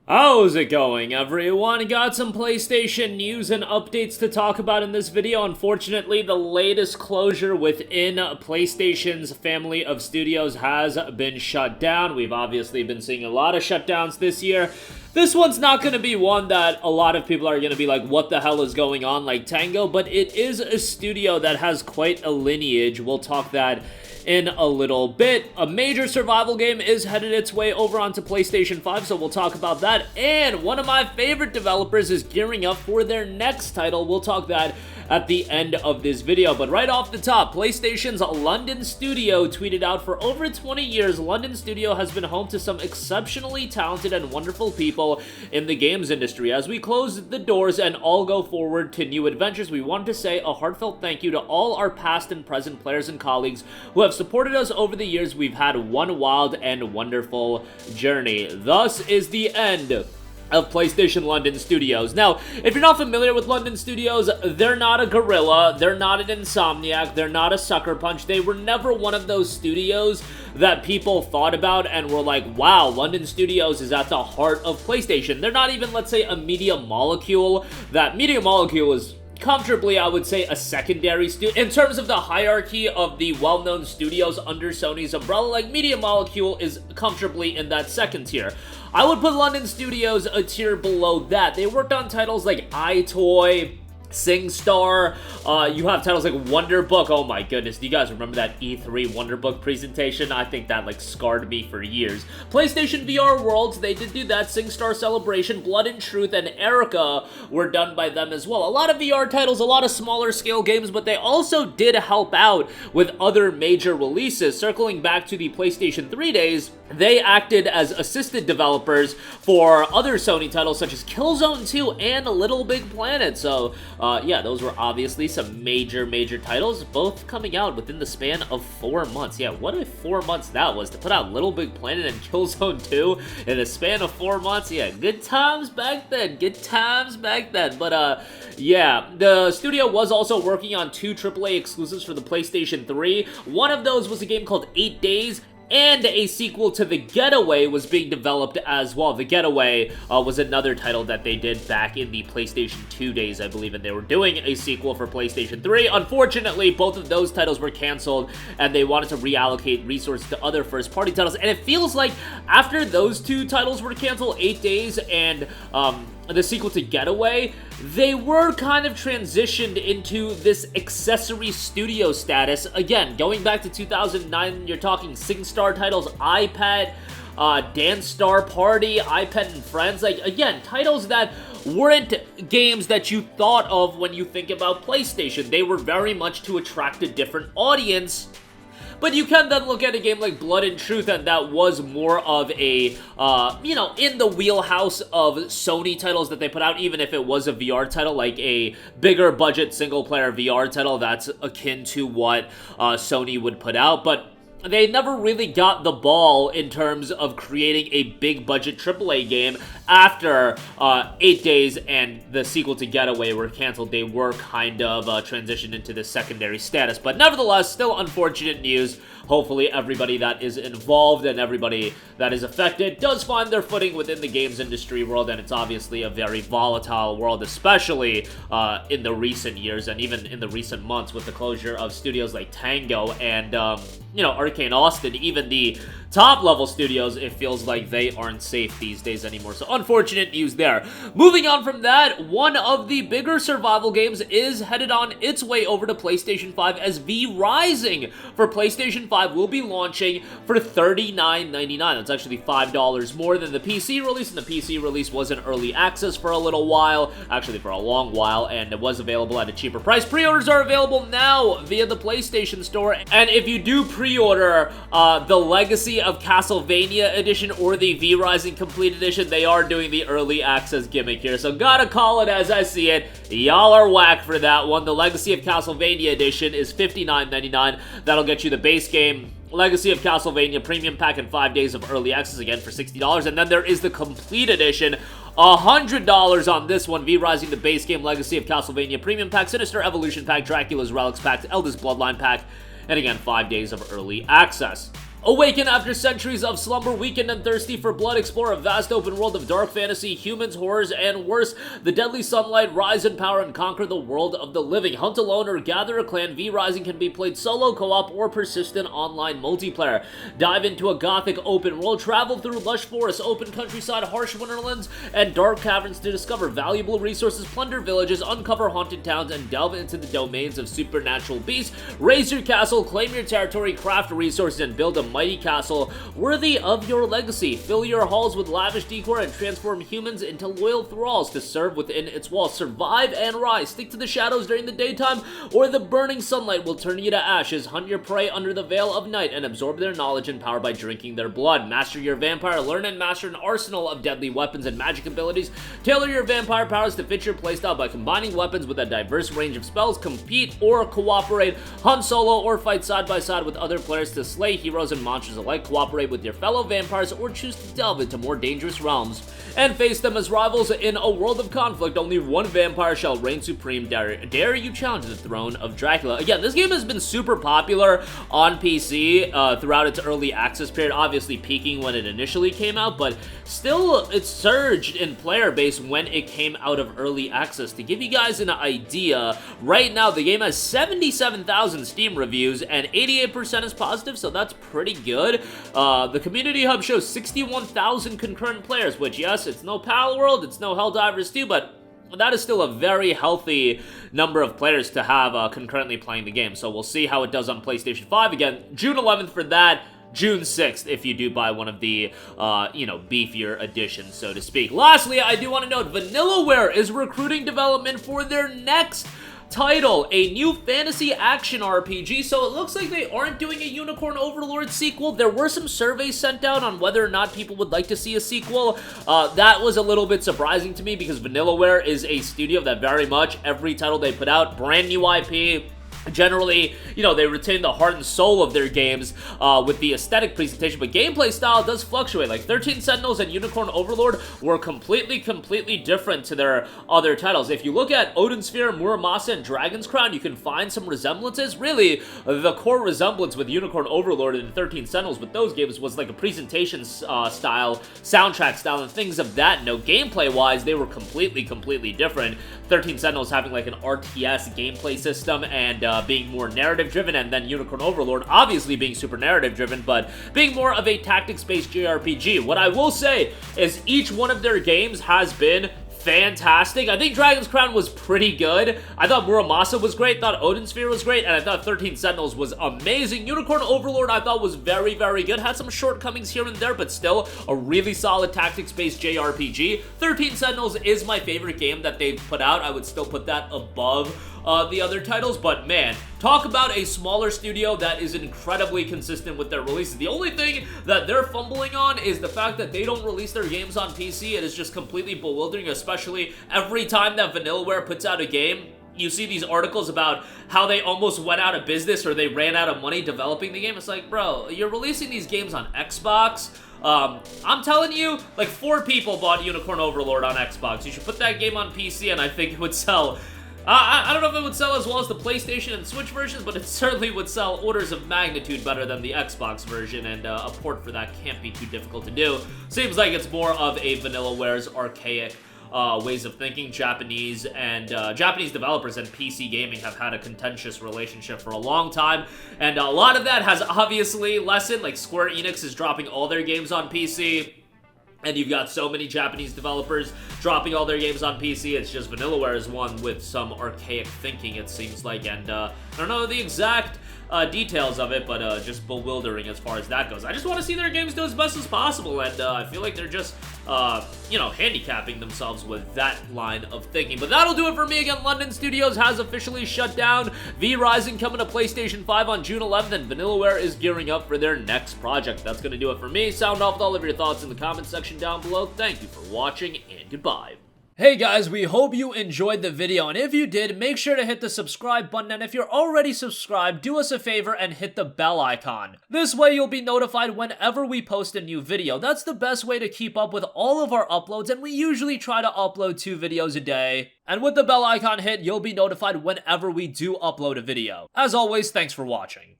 How's it going, everyone? Got some PlayStation news and updates to talk about in this video. Unfortunately, the latest closure within PlayStation's family of studios has been shut down. We've obviously been seeing a lot of shutdowns this year. This one's not going to be one that a lot of people are going to be like, what the hell is going on, like Tango, but it is a studio that has quite a lineage. We'll talk that in a little bit. A major survival game is headed its way over onto PlayStation 5, so we'll talk about that. And one of my favorite developers is gearing up for their next title. We'll talk that at the end of this video. But right off the top, PlayStation's London studio tweeted out, for over 20 years, London studio has been home to some exceptionally talented and wonderful people in the games industry. As we close the doors and all go forward to new adventures, we want to say a heartfelt thank you to all our past and present players and colleagues who have supported us over the years. We've had one wild and wonderful journey. Thus is the end of PlayStation London Studios. Now, if you're not familiar with London Studios, they're not a Guerrilla, they're not an Insomniac, they're not a Sucker Punch. They were never one of those studios that people thought about and were like, wow, London Studios is at the heart of PlayStation. They're not even, let's say, a Media Molecule. That Media Molecule is comfortably, I would say, a secondary studio. In terms of the hierarchy of the well-known studios under Sony's umbrella, like, Media Molecule is comfortably in that second tier. I would put London Studios a tier below that. They worked on titles like iToy, SingStar, you have titles like Wonderbook. Oh my goodness, do you guys remember that E3 Wonderbook presentation? I think that, like, scarred me for years. PlayStation VR Worlds, they did do that. SingStar Celebration, Blood and Truth, and Erica were done by them as well. A lot of VR titles, a lot of smaller scale games, but they also did help out with other major releases. Circling back to the PlayStation 3 days, they acted as assistant developers for other Sony titles such as Killzone 2 and Little Big Planet. So, yeah, those were obviously some major titles, both coming out within the span of 4 months. Yeah, what if 4 months that was, to put out Little Big Planet and Killzone 2 in the span of 4 months? Yeah, good times back then, good times back then. But, yeah, the studio was also working on 2 AAA exclusives for the PlayStation 3. One of those was a game called 8 Days, and a sequel to The Getaway was being developed as well. The Getaway was another title that they did back in the PlayStation 2 days, I believe, and they were doing a sequel for PlayStation 3. Unfortunately, both of those titles were canceled, and they wanted to reallocate resources to other first-party titles, and it feels like after those 2 titles were canceled, 8 Days and the sequel to Getaway, they were kind of transitioned into this accessory studio status. Again, going back to 2009, you're talking SingStar titles, iPad, Dance Star Party, iPad and Friends. Like, again, titles that weren't games that you thought of when you think about PlayStation. They were very much to attract a different audience. But you can then look at a game like Blood and Truth, and that was more of a, you know, in the wheelhouse of Sony titles that they put out, even if it was a VR title, like a bigger budget single-player VR title that's akin to what Sony would put out. But they never really got the ball in terms of creating a big budget AAA game. After 8 Days and the sequel to Getaway were canceled, they were kind of transitioned into this secondary status. But nevertheless, still unfortunate news. Hopefully everybody that is involved and everybody that is affected does find their footing within the games industry world, and it's obviously a very volatile world, especially in the recent years and even in the recent months with the closure of studios like Tango and, you know, Arcane Austin. Even the top-level studios, it feels like they aren't safe these days anymore. So unfortunate news there. Moving on from that, one of the bigger survival games is headed on its way over to PlayStation 5 as V Rising for PlayStation 5 will be launching for $39.99. That's actually $5 more than the PC release, and the PC release was in early access for a little while, actually for a long while, and it was available at a cheaper price. Pre-orders are available now via the PlayStation Store, and if you do pre-order the Legacy of Castlevania Edition or the V Rising Complete Edition, they are doing the early access gimmick here, so gotta call it as I see it. Y'all are whack for that one. The Legacy of Castlevania Edition is $59.99. That'll get you the base game, Legacy of Castlevania Premium Pack, and 5 days of early access, again for $60. And then there is the Complete Edition, $100 on this one. V Rising, the base game, Legacy of Castlevania Premium Pack, Sinister Evolution Pack, Dracula's Relics Pack, Eldest Bloodline Pack, and again 5 days of early access. Awaken after centuries of slumber, weakened and thirsty for blood, explore a vast open world of dark fantasy, humans, horrors, and worse. The deadly sunlight, rise in power and conquer the world of the living. Hunt alone or gather a clan. V Rising can be played solo, co-op, or persistent online multiplayer. Dive into a gothic open world, travel through lush forests, open countryside, harsh winterlands, and dark caverns to discover valuable resources, plunder villages, uncover haunted towns, and delve into the domains of supernatural beasts. Raise your castle, claim your territory, craft resources, and build a mighty castle worthy of your legacy. Fill your halls with lavish decor and transform humans into loyal thralls to serve within its walls. Survive and rise. Stick to the shadows during the daytime, or the burning sunlight will turn you to ashes. Hunt your prey under the veil of night and absorb their knowledge and power by drinking their blood. Master your vampire. Learn and master an arsenal of deadly weapons and magic abilities. Tailor your vampire powers to fit your playstyle by combining weapons with a diverse range of spells. Compete or cooperate. Hunt solo or fight side by side with other players to slay heroes and monsters alike. Cooperate with your fellow vampires or choose to delve into more dangerous realms and face them as rivals in a world of conflict. Only one vampire shall reign supreme. Dare you challenge the throne of Dracula. Again, this game has been super popular on PC throughout its early access period, obviously peaking when it initially came out, but still it surged in player base when it came out of early access. To give you guys an idea, right now the game has 77,000 Steam reviews and 88% is positive, so that's pretty good. The community hub shows 61,000 concurrent players, which, yes, it's no Pal World, it's no Helldivers 2, but that is still a very healthy number of players to have concurrently playing the game. So we'll see how it does on PlayStation 5. Again, June 11th for that. June 6th if you do buy one of the, beefier editions, so to speak. Lastly, I do want to note, Vanillaware is recruiting development for their next title, a new fantasy action RPG, so it looks like they aren't doing a Unicorn Overlord sequel. There were some surveys sent out on whether or not people would like to see a sequel. That was a little bit surprising to me because Vanillaware is a studio that very much, every title they put out, brand new IP, generally, they retain the heart and soul of their games with the aesthetic presentation, but gameplay style does fluctuate. Like 13 Sentinels and Unicorn Overlord were completely different to their other titles. If you look at Odin Sphere, Muramasa, and Dragon's Crown, you can find some resemblances. Really, the core resemblance with Unicorn Overlord and 13 Sentinels with those games was like a presentation style, soundtrack style, and things of that note. Gameplay-wise, they were completely different. 13 Sentinels having like an RTS gameplay system and being more narrative-driven, and then Unicorn Overlord obviously being super narrative-driven, but being more of a tactics-based JRPG. What I will say is each one of their games has been fantastic. I think Dragon's Crown was pretty good. I thought Muramasa was great, thought Odin Sphere was great, and I thought 13 Sentinels was amazing. Unicorn Overlord I thought was very good. Had some shortcomings here and there, but still a really solid tactics-based JRPG. 13 Sentinels is my favorite game that they've put out. I would still put that above the other titles, but man, talk about a smaller studio that is incredibly consistent with their releases. The only thing that they're fumbling on is the fact that they don't release their games on PC. It is just completely bewildering, especially every time that Vanillaware puts out a game. You see these articles about how they almost went out of business or they ran out of money developing the game. It's like, bro, you're releasing these games on Xbox. I'm telling you, like 4 people bought Unicorn Overlord on Xbox. You should put that game on PC and I think it would sell. I don't know if it would sell as well as the PlayStation and Switch versions, but it certainly would sell orders of magnitude better than the Xbox version, and a port for that can't be too difficult to do. Seems like it's more of a Vanillaware's archaic ways of thinking. Japanese developers and PC gaming have had a contentious relationship for a long time, and a lot of that has obviously lessened. Like Square Enix is dropping all their games on PC, and you've got so many Japanese developers dropping all their games on PC. It's just Vanillaware is one with some archaic thinking, it seems like, and I don't know the exact details of it, but just bewildering as far as that goes. I just want to see their games do as best as possible, and I feel like they're just, handicapping themselves with that line of thinking. But that'll do it for me. Again, London Studios has officially shut down. V Rising coming to PlayStation 5 on June 11th, and Vanillaware is gearing up for their next project. That's going to do it for me. Sound off with all of your thoughts in the comment section down below. Thank you for watching, and goodbye. Hey guys, we hope you enjoyed the video, and if you did, make sure to hit the subscribe button, and if you're already subscribed, do us a favor and hit the bell icon. This way you'll be notified whenever we post a new video. That's the best way to keep up with all of our uploads, and we usually try to upload 2 videos a day. And with the bell icon hit, you'll be notified whenever we do upload a video. As always, thanks for watching.